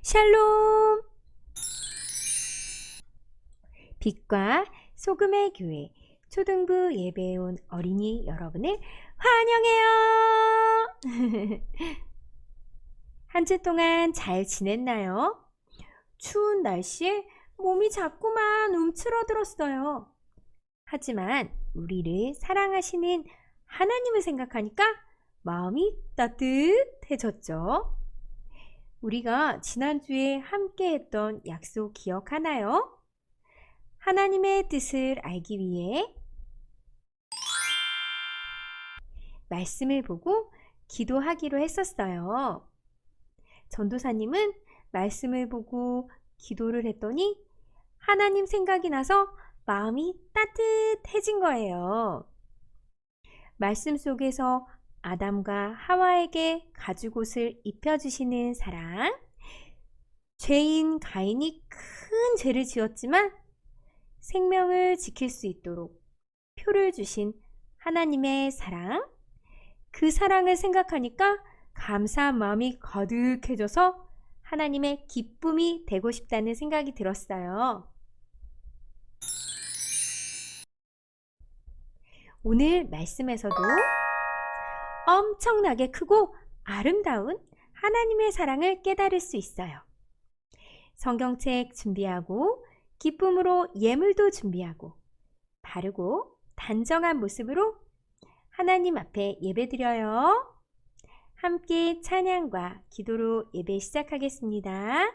샬롬! 빛과 소금의 교회 초등부 예배에 온 어린이 여러분을 환영해요! 한 주 동안 잘 지냈나요? 추운 날씨에 몸이 자꾸만 움츠러들었어요. 하지만 우리를 사랑하시는 하나님을 생각하니까 마음이 따뜻해졌죠. 우리가 지난주에 함께 했던 약속 기억하나요? 하나님의 뜻을 알기 위해 말씀을 보고 기도하기로 했었어요. 전도사님은 말씀을 보고 기도를 했더니 하나님 생각이 나서 마음이 따뜻해진 거예요. 말씀 속에서 아담과 하와에게 가죽옷을 입혀주시는 사랑, 죄인 가인이 큰 죄를 지었지만 생명을 지킬 수 있도록 표를 주신 하나님의 사랑, 그 사랑을 생각하니까 감사한 마음이 가득해져서 하나님의 기쁨이 되고 싶다는 생각이 들었어요. 오늘 말씀에서도 엄청나게 크고 아름다운 하나님의 사랑을 깨달을 수 있어요. 성경책 준비하고 기쁨으로 예물도 준비하고 바르고 단정한 모습으로 하나님 앞에 예배드려요. 함께 찬양과 기도로 예배 시작하겠습니다.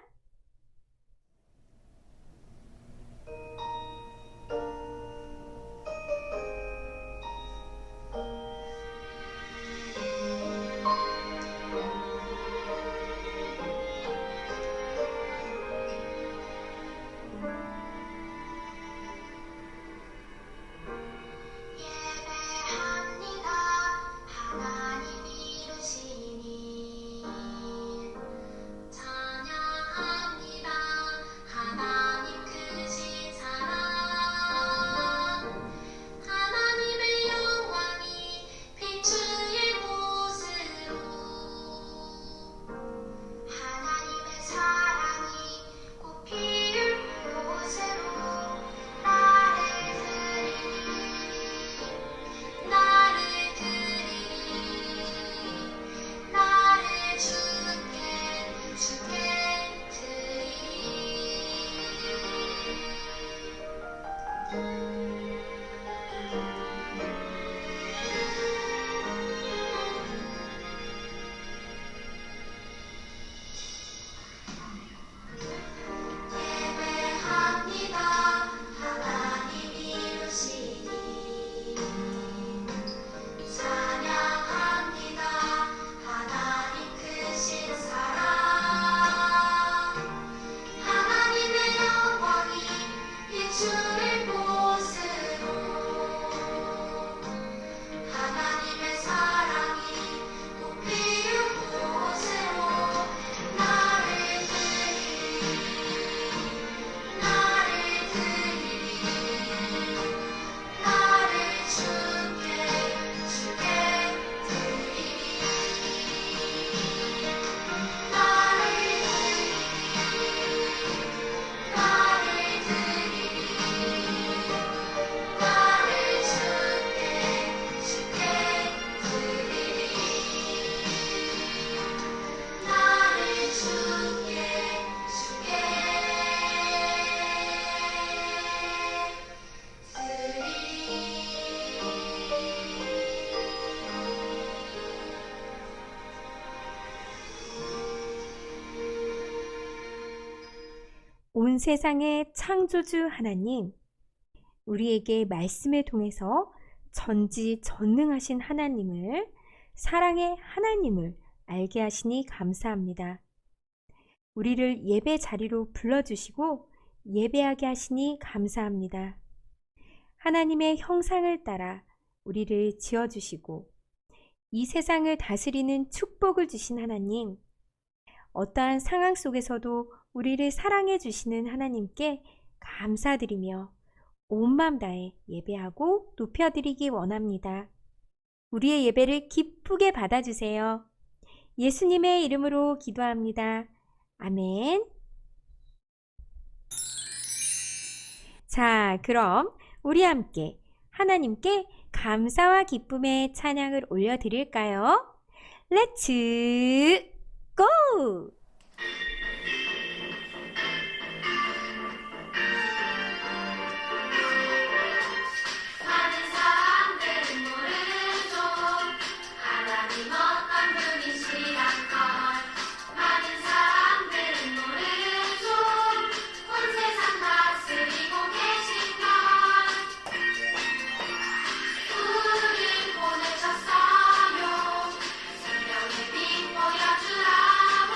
온 세상의 창조주 하나님, 우리에게 말씀을 통해서 전지전능하신 하나님을, 사랑의 하나님을 알게 하시니 감사합니다. 우리를 예배 자리로 불러주시고 예배하게 하시니 감사합니다. 하나님의 형상을 따라 우리를 지어주시고 이 세상을 다스리는 축복을 주신 하나님, 어떠한 상황 속에서도 우리를 사랑해 주시는 하나님께 감사드리며 온 마음 다해 예배하고 높여드리기 원합니다. 우리의 예배를 기쁘게 받아주세요. 예수님의 이름으로 기도합니다. 아멘. 자, 그럼 우리 함께 하나님께 감사와 기쁨의 찬양을 올려드릴까요? 렛츠 고! 많은 사람들은 모르죠. 하나님 어떤 분이시란 걸. 많은 사람들은 모르죠. 온 세상 다스리고 계신 걸. 우릴 보내셨어요. 생명의 빛 보여주라고.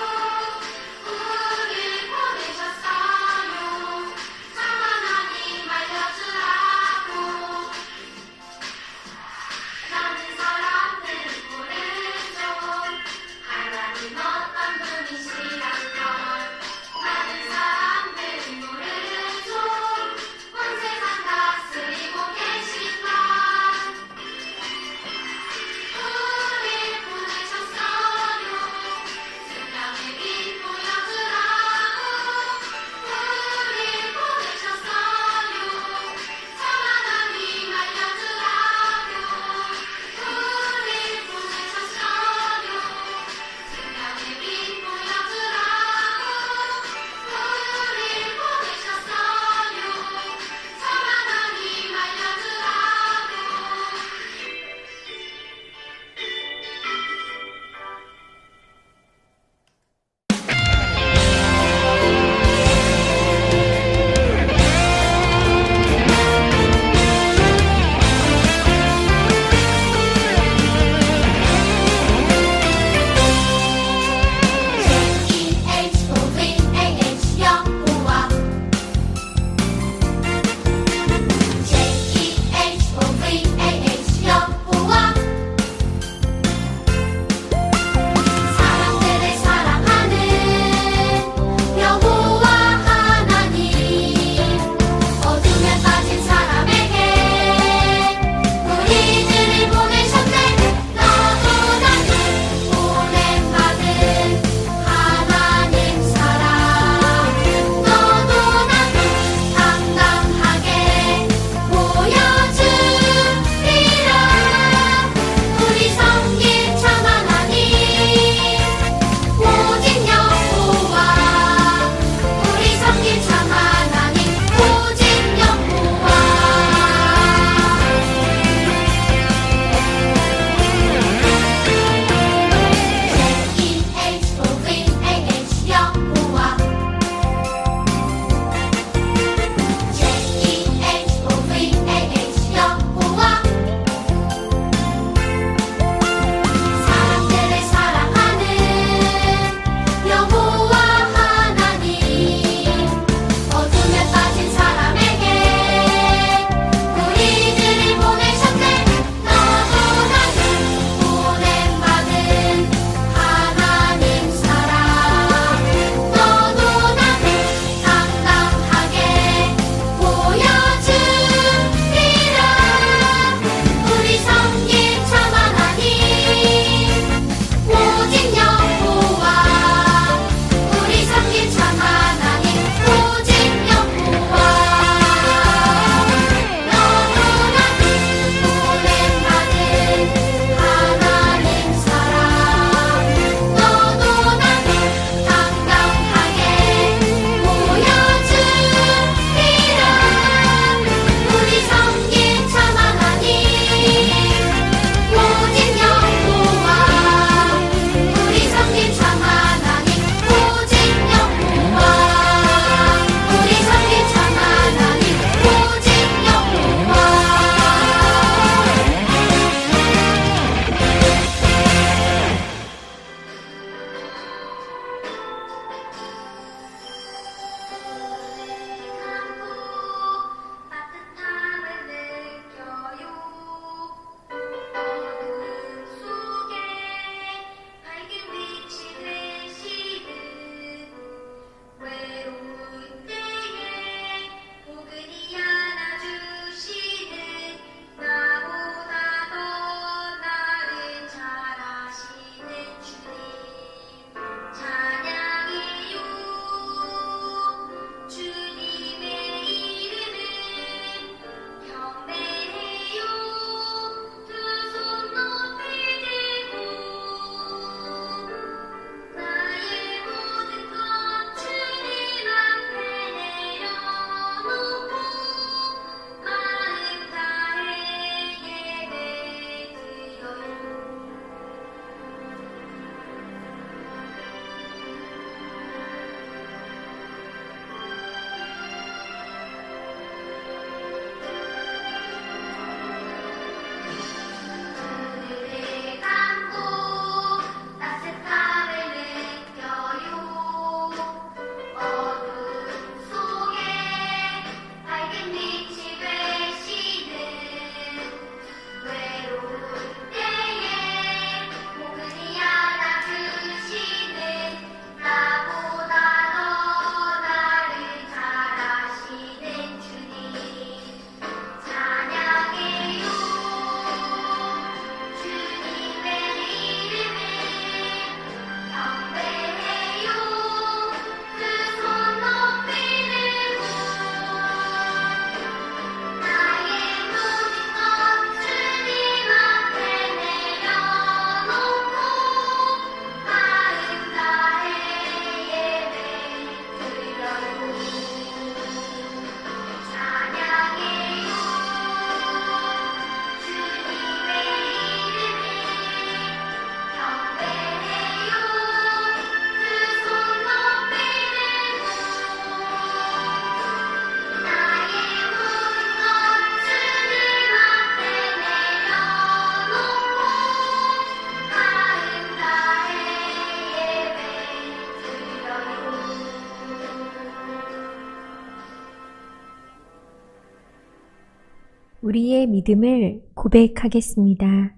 우리의 믿음을 고백하겠습니다.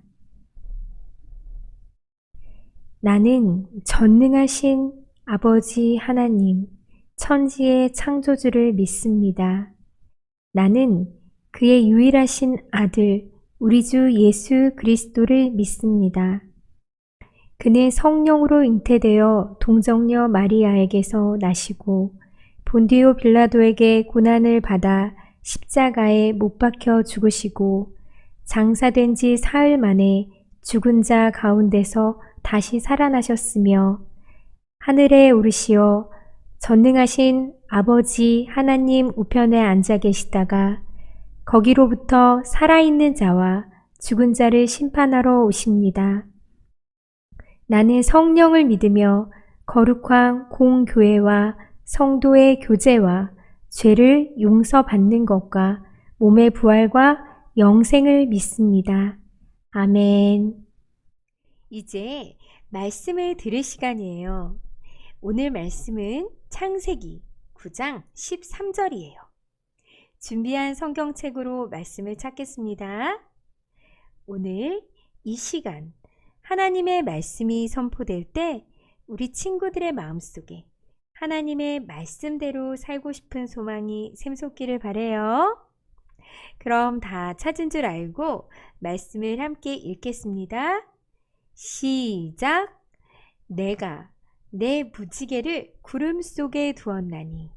나는 전능하신 아버지 하나님, 천지의 창조주를 믿습니다. 나는 그의 유일하신 아들, 우리 주 예수 그리스도를 믿습니다. 그는 성령으로 잉태되어 동정녀 마리아에게서 나시고 본디오 빌라도에게 고난을 받아 십자가에 못 박혀 죽으시고 장사된 지 사흘 만에 죽은 자 가운데서 다시 살아나셨으며 하늘에 오르시어 전능하신 아버지 하나님 우편에 앉아 계시다가 거기로부터 살아있는 자와 죽은 자를 심판하러 오십니다. 나는 성령을 믿으며 거룩한 공교회와 성도의 교제와 죄를 용서받는 것과 몸의 부활과 영생을 믿습니다. 아멘. 이제 말씀을 들을 시간이에요. 오늘 말씀은 창세기 9장 13절이에요. 준비한 성경책으로 말씀을 찾겠습니다. 오늘 이 시간 하나님의 말씀이 선포될 때 우리 친구들의 마음속에 하나님의 말씀대로 살고 싶은 소망이 샘솟기를 바라요. 그럼 다 찾은 줄 알고 말씀을 함께 읽겠습니다. 시작! 내가 내 무지개를 구름 속에 두었나니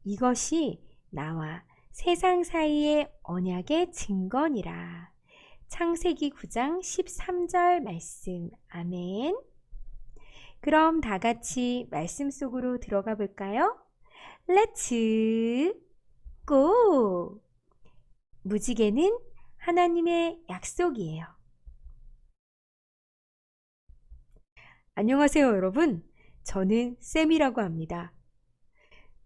이것이 나와 세상 사이의 언약의 증거니라. 창세기 9장 13절 말씀. 아멘. 그럼 다 같이 말씀 속으로 들어가 볼까요? 렛츠 고! 무지개는 하나님의 약속이에요. 안녕하세요, 여러분. 저는 쌤이라고 합니다.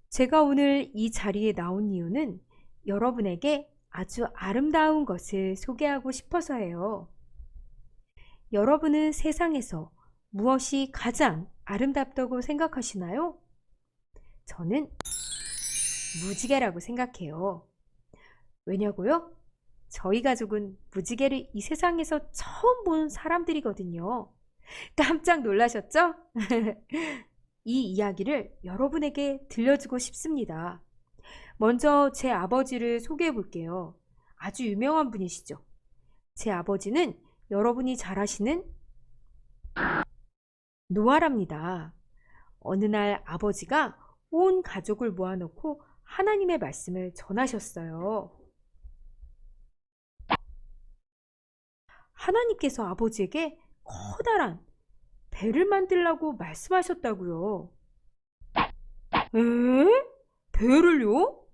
제가 오늘 이 자리에 나온 이유는 여러분에게 아주 아름다운 것을 소개하고 싶어서예요. 여러분은 세상에서 무엇이 가장 아름답다고 생각하시나요? 저는 무지개라고 생각해요. 왜냐고요? 저희 가족은 무지개를 이 세상에서 처음 본 사람들이거든요. 깜짝 놀라셨죠? 이 이야기를 여러분에게 들려주고 싶습니다. 먼저 제 아버지를 소개해 볼게요. 아주 유명한 분이시죠. 제 아버지는 여러분이 잘 아시는 노아랍니다. 어느 날 아버지가 온 가족을 모아놓고 하나님의 말씀을 전하셨어요. 하나님께서 아버지에게 커다란 배를 만들라고 말씀하셨다고요. 에? 배를요?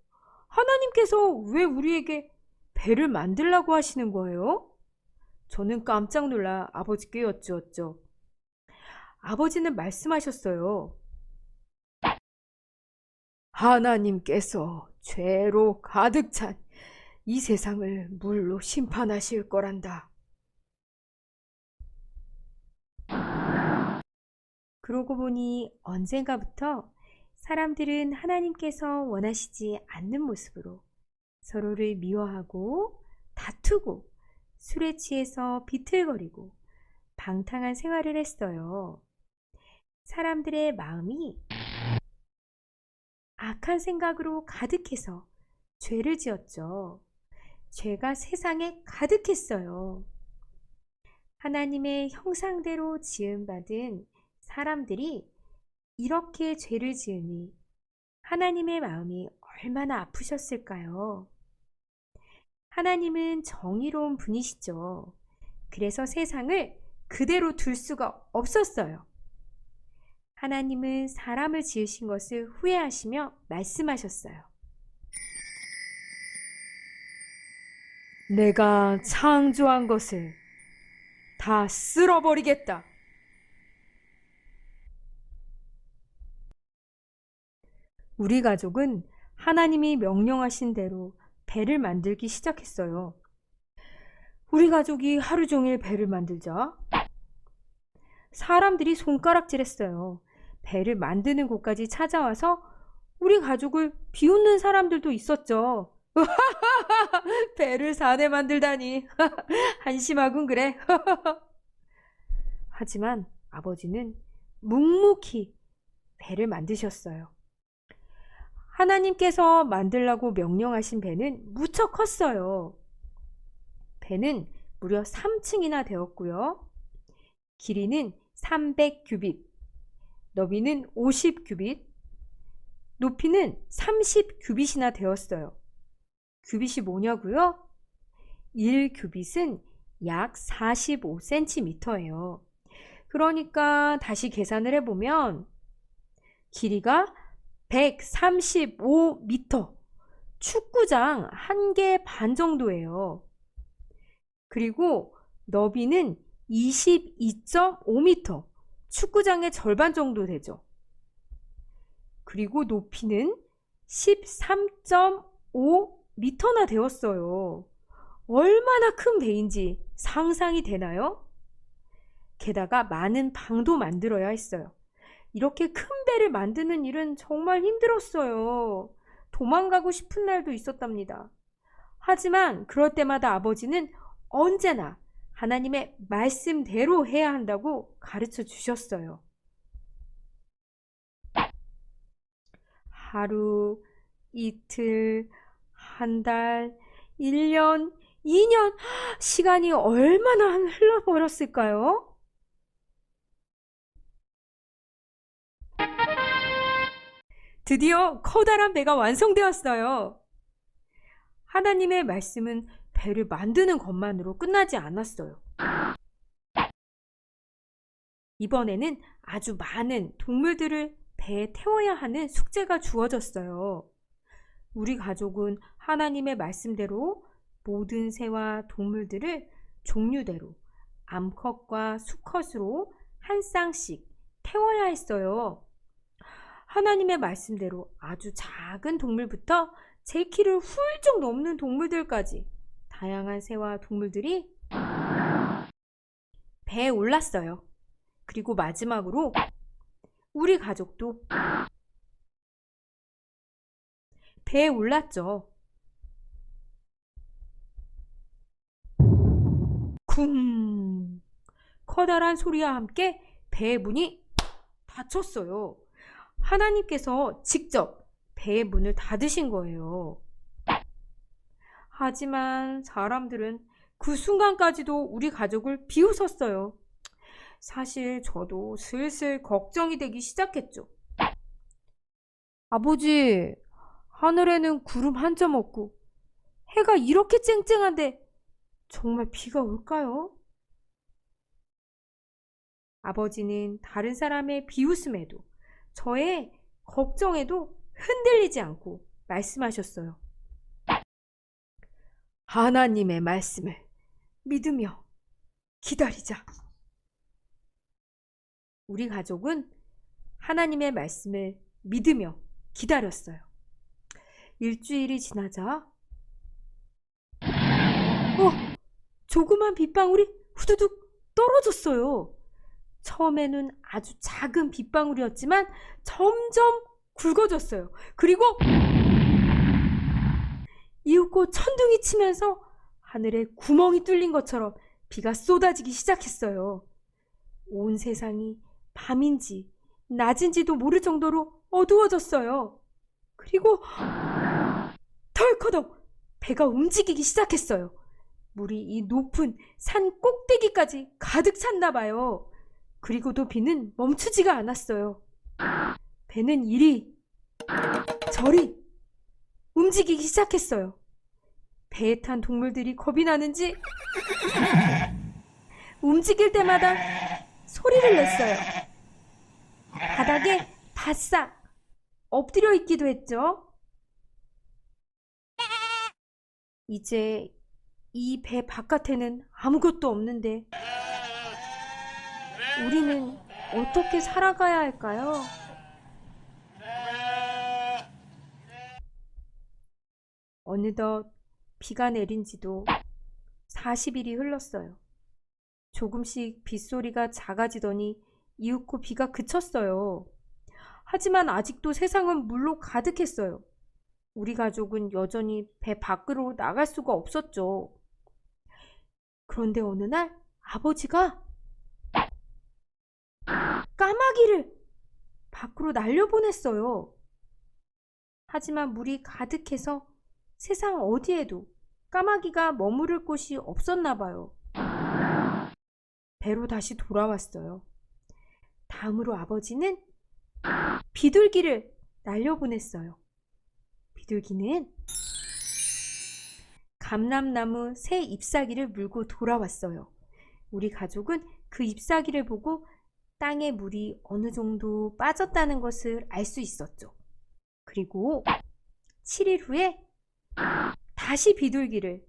하나님께서 왜 우리에게 배를 만들라고 하시는 거예요? 저는 깜짝 놀라 아버지께 여쭈었죠. 아버지는 말씀하셨어요. 하나님께서 죄로 가득 찬 이 세상을 물로 심판하실 거란다. 그러고 보니 언젠가부터 사람들은 하나님께서 원하시지 않는 모습으로 서로를 미워하고 다투고 술에 취해서 비틀거리고 방탕한 생활을 했어요. 사람들의 마음이 악한 생각으로 가득해서 죄를 지었죠. 죄가 세상에 가득했어요. 하나님의 형상대로 지음받은 사람들이 이렇게 죄를 지으니 하나님의 마음이 얼마나 아프셨을까요? 하나님은 정의로운 분이시죠. 그래서 세상을 그대로 둘 수가 없었어요. 하나님은 사람을 지으신 것을 후회하시며 말씀하셨어요. 내가 창조한 것을 다 쓸어버리겠다. 우리 가족은 하나님이 명령하신 대로 배를 만들기 시작했어요. 우리 가족이 하루 종일 배를 만들자 사람들이 손가락질했어요. 배를 만드는 곳까지 찾아와서 우리 가족을 비웃는 사람들도 있었죠. 배를 4대 만들다니. 한심하군 그래. 하지만 아버지는 묵묵히 배를 만드셨어요. 하나님께서 만들라고 명령하신 배는 무척 컸어요. 배는 무려 3층이나 되었고요. 길이는 300규빗, 너비는 50규빗, 높이는 30규빗이나 되었어요. 규빗이 뭐냐고요? 1규빗은 약 45cm예요. 그러니까 다시 계산을 해보면 길이가 135m, 축구장 1개 반 정도예요. 그리고 너비는 22.5m, 축구장의 절반 정도 되죠. 그리고 높이는 13.5m나 되었어요. 얼마나 큰 배인지 상상이 되나요? 게다가 많은 방도 만들어야 했어요. 이렇게 큰 배를 만드는 일은 정말 힘들었어요. 도망가고 싶은 날도 있었답니다. 하지만 그럴 때마다 아버지는 언제나 하나님의 말씀대로 해야 한다고 가르쳐 주셨어요. 하루, 이틀, 한 달, 1년, 2년, 시간이 얼마나 흘러버렸을까요? 드디어 커다란 배가 완성되었어요. 하나님의 말씀은 배를 만드는 것만으로 끝나지 않았어요. 이번에는 아주 많은 동물들을 배에 태워야 하는 숙제가 주어졌어요. 우리 가족은 하나님의 말씀대로 모든 새와 동물들을 종류대로 암컷과 수컷으로 한 쌍씩 태워야 했어요. 하나님의 말씀대로 아주 작은 동물부터 제 키를 훌쩍 넘는 동물들까지 다양한 새와 동물들이 배에 올랐어요. 그리고 마지막으로 우리 가족도 배에 올랐죠. 쿵! 커다란 소리와 함께 배의 문이 닫혔어요. 하나님께서 직접 배의 문을 닫으신 거예요. 하지만 사람들은 그 순간까지도 우리 가족을 비웃었어요. 사실 저도 슬슬 걱정이 되기 시작했죠. 아버지, 하늘에는 구름 한 점 없고 해가 이렇게 쨍쨍한데 정말 비가 올까요? 아버지는 다른 사람의 비웃음에도 저의 걱정에도 흔들리지 않고 말씀하셨어요. 하나님의 말씀을 믿으며 기다리자. 우리 가족은 하나님의 말씀을 믿으며 기다렸어요. 일주일이 지나자 조그만 빗방울이 후두둑 떨어졌어요. 처음에는 아주 작은 빗방울이었지만 점점 굵어졌어요. 그리고 이윽고 천둥이 치면서 하늘에 구멍이 뚫린 것처럼 비가 쏟아지기 시작했어요. 온 세상이 밤인지 낮인지도 모를 정도로 어두워졌어요. 그리고 덜커덕 배가 움직이기 시작했어요. 물이 이 높은 산 꼭대기까지 가득 찼나 봐요. 그리고도 비는 멈추지가 않았어요. 배는 이리 저리 움직이기 시작했어요. 배에 탄 동물들이 겁이 나는지 움직일 때마다 소리를 냈어요. 바닥에 바싹 엎드려 있기도 했죠. 이제 이 배 바깥에는 아무것도 없는데 우리는 어떻게 살아가야 할까요? 어느덧 비가 내린 지도 40일이 흘렀어요. 조금씩 빗소리가 작아지더니 이윽고 비가 그쳤어요. 하지만 아직도 세상은 물로 가득했어요. 우리 가족은 여전히 배 밖으로 나갈 수가 없었죠. 그런데 어느 날 아버지가 까마귀를 밖으로 날려보냈어요. 하지만 물이 가득해서 세상 어디에도 까마귀가 머무를 곳이 없었나 봐요. 배로 다시 돌아왔어요. 다음으로 아버지는 비둘기를 날려보냈어요. 비둘기는 감람나무 새 잎사귀를 물고 돌아왔어요. 우리 가족은 그 잎사귀를 보고 땅에 물이 어느 정도 빠졌다는 것을 알 수 있었죠. 그리고 7일 후에 다시 비둘기를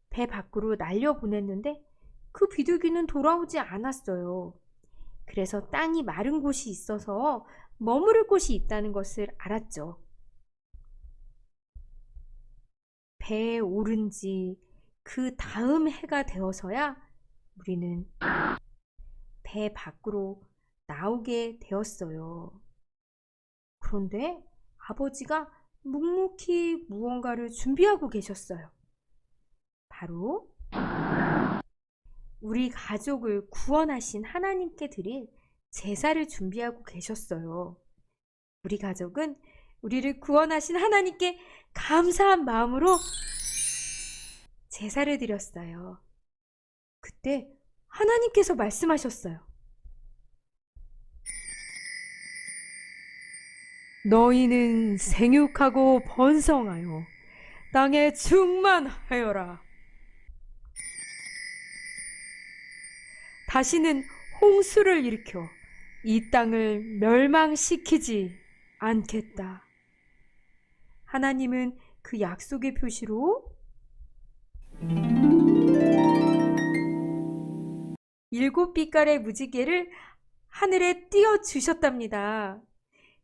배 밖으로 날려보냈는데 그 비둘기는 돌아오지 않았어요. 그래서 땅이 마른 곳이 있어서 머무를 곳이 있다는 것을 알았죠. 배에 오른 지 그 다음 해가 되어서야 우리는 배 밖으로 나오게 되었어요. 그런데 아버지가 묵묵히 무언가를 준비하고 계셨어요. 바로 우리 가족을 구원하신 하나님께 드릴 제사를 준비하고 계셨어요. 우리 가족은 우리를 구원하신 하나님께 감사한 마음으로 제사를 드렸어요. 그때 하나님께서 말씀하셨어요. 너희는 생육하고 번성하여 땅에 충만하여라. 다시는 홍수를 일으켜 이 땅을 멸망시키지 않겠다. 하나님은 그 약속의 표시로 7빛깔의 무지개를 하늘에 띄워 주셨답니다.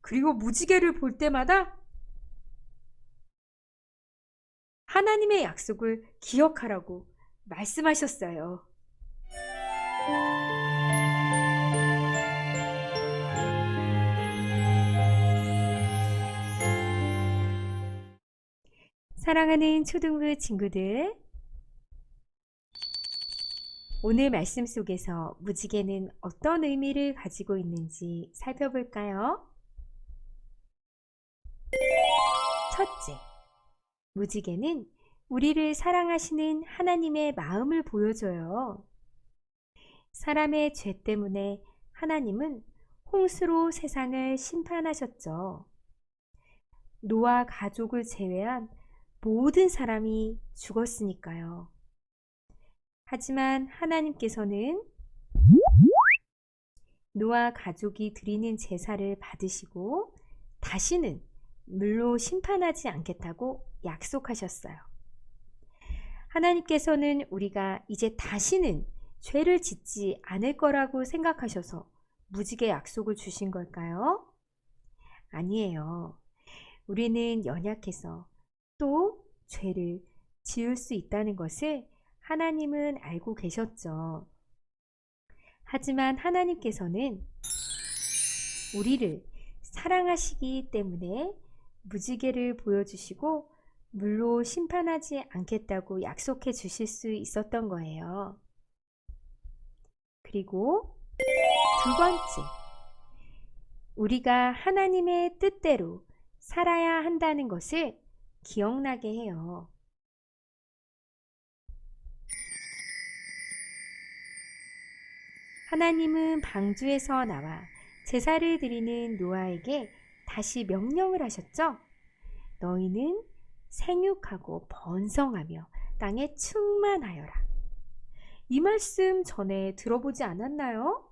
그리고 무지개를 볼 때마다 하나님의 약속을 기억하라고 말씀하셨어요. 사랑하는 초등부 친구들, 오늘 말씀 속에서 무지개는 어떤 의미를 가지고 있는지 살펴볼까요? 첫째, 무지개는 우리를 사랑하시는 하나님의 마음을 보여줘요. 사람의 죄 때문에 하나님은 홍수로 세상을 심판하셨죠. 노아 가족을 제외한 모든 사람이 죽었으니까요. 하지만 하나님께서는 노아 가족이 드리는 제사를 받으시고 다시는 물로 심판하지 않겠다고 약속하셨어요. 하나님께서는 우리가 이제 다시는 죄를 짓지 않을 거라고 생각하셔서 무지개 약속을 주신 걸까요? 아니에요. 우리는 연약해서 또 죄를 지을 수 있다는 것을 하나님은 알고 계셨죠. 하지만 하나님께서는 우리를 사랑하시기 때문에 무지개를 보여주시고 물로 심판하지 않겠다고 약속해 주실 수 있었던 거예요. 그리고 두 번째, 우리가 하나님의 뜻대로 살아야 한다는 것을 기억나게 해요. 하나님은 방주에서 나와 제사를 드리는 노아에게 다시 명령을 하셨죠. 너희는 생육하고 번성하며 땅에 충만하여라. 이 말씀 전에 들어보지 않았나요?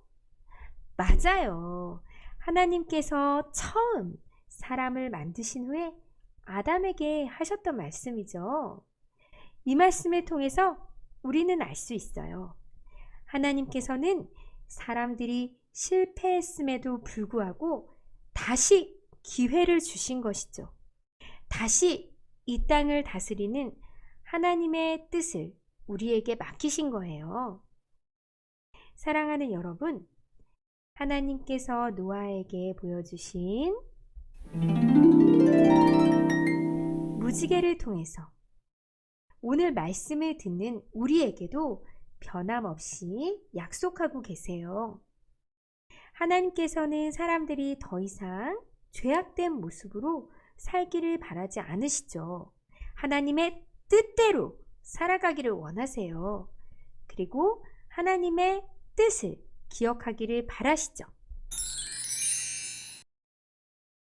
맞아요. 하나님께서 처음 사람을 만드신 후에 아담에게 하셨던 말씀이죠. 이 말씀을 통해서 우리는 알 수 있어요. 하나님께서는 사람들이 실패했음에도 불구하고 다시 기회를 주신 것이죠. 다시 이 땅을 다스리는 하나님의 뜻을 우리에게 맡기신 거예요. 사랑하는 여러분, 하나님께서 노아에게 보여주신 무지개를 통해서 오늘 말씀을 듣는 우리에게도 변함없이 약속하고 계세요. 하나님께서는 사람들이 더 이상 죄악된 모습으로 살기를 바라지 않으시죠. 하나님의 뜻대로 살아가기를 원하세요. 그리고 하나님의 뜻을 기억하기를 바라시죠.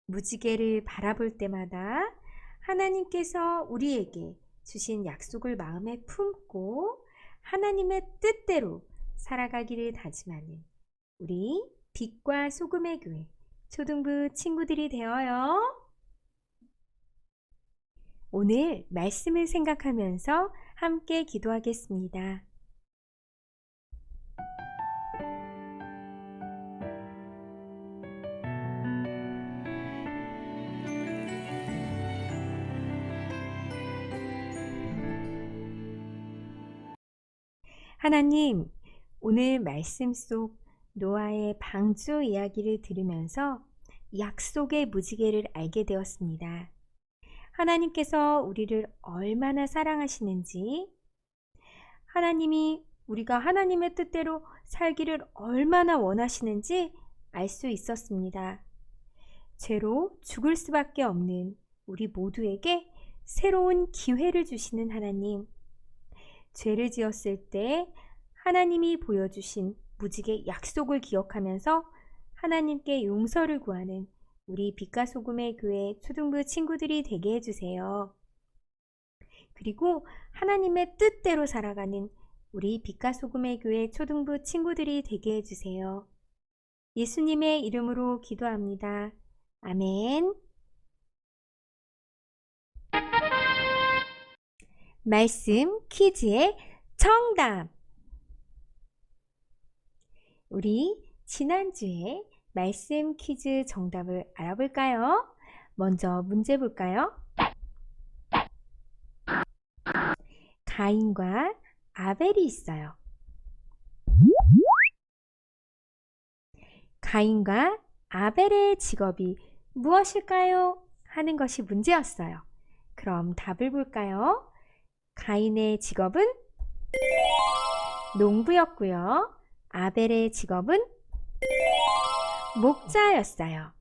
무지개를 바라볼 때마다 하나님께서 우리에게 주신 약속을 마음에 품고 하나님의 뜻대로 살아가기를 다짐하는 우리 빛과 소금의 교회 초등부 친구들이 되어요. 오늘 말씀을 생각하면서 함께 기도하겠습니다. 하나님, 오늘 말씀 속 노아의 방주 이야기를 들으면서 약속의 무지개를 알게 되었습니다. 하나님께서 우리를 얼마나 사랑하시는지, 하나님이 우리가 하나님의 뜻대로 살기를 얼마나 원하시는지 알 수 있었습니다. 죄로 죽을 수밖에 없는 우리 모두에게 새로운 기회를 주시는 하나님, 죄를 지었을 때 하나님이 보여주신 무지개 약속을 기억하면서 하나님께 용서를 구하는 우리 빛과 소금의 교회 초등부 친구들이 되게 해주세요. 그리고 하나님의 뜻대로 살아가는 우리 빛과 소금의 교회 초등부 친구들이 되게 해주세요. 예수님의 이름으로 기도합니다. 아멘. 말씀 퀴즈의 정답. 우리 지난주에 말씀 퀴즈 정답을 알아볼까요? 먼저 문제 볼까요? 가인과 아벨이 있어요. 가인과 아벨의 직업이 무엇일까요? 하는 것이 문제였어요. 그럼 답을 볼까요? 가인의 직업은 농부였고요. 아벨의 직업은 목자였어요.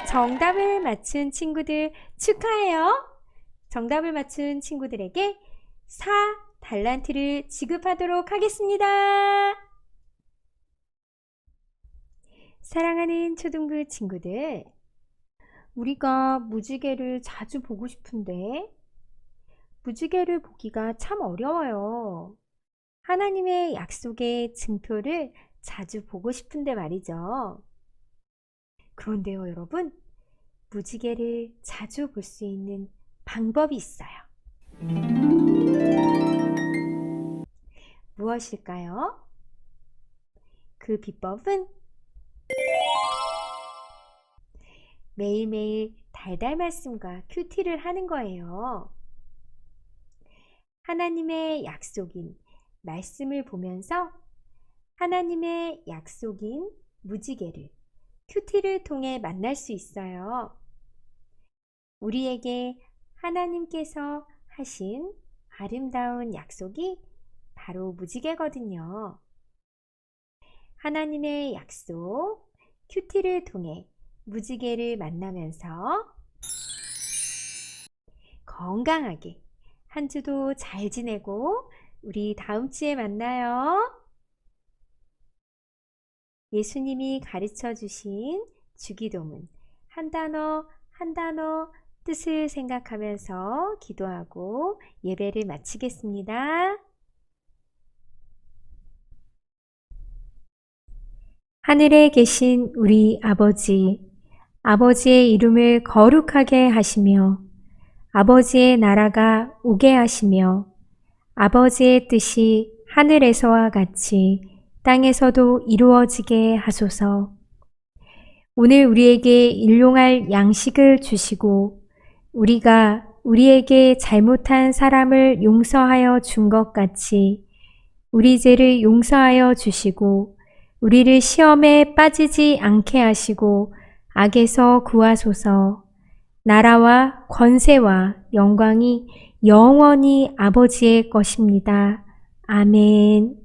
정답을 맞춘 친구들 축하해요. 정답을 맞춘 친구들에게 4달란트를 지급하도록 하겠습니다. 사랑하는 초등부 친구들, 우리가 무지개를 자주 보고 싶은데 무지개를 보기가 참 어려워요. 하나님의 약속의 증표를 자주 보고 싶은데 말이죠. 그런데요, 여러분, 무지개를 자주 볼 수 있는 방법이 있어요. 무엇일까요? 그 비법은 매일매일 달달 말씀과 큐티를 하는 거예요. 하나님의 약속인 말씀을 보면서 하나님의 약속인 무지개를 큐티를 통해 만날 수 있어요. 우리에게 하나님께서 하신 아름다운 약속이 바로 무지개거든요. 하나님의 약속 큐티를 통해 무지개를 만나면서 건강하게 한 주도 잘 지내고 우리 다음 주에 만나요. 예수님이 가르쳐 주신 주기도문 한 단어 한 단어 뜻을 생각하면서 기도하고 예배를 마치겠습니다. 하늘에 계신 우리 아버지, 아버지의 이름을 거룩하게 하시며 아버지의 나라가 오게 하시며 아버지의 뜻이 하늘에서와 같이 땅에서도 이루어지게 하소서. 오늘 우리에게 일용할 양식을 주시고 우리가 우리에게 잘못한 사람을 용서하여 준 것 같이 우리 죄를 용서하여 주시고 우리를 시험에 빠지지 않게 하시고 악에서 구하소서. 나라와 권세와 영광이 영원히 아버지의 것입니다. 아멘.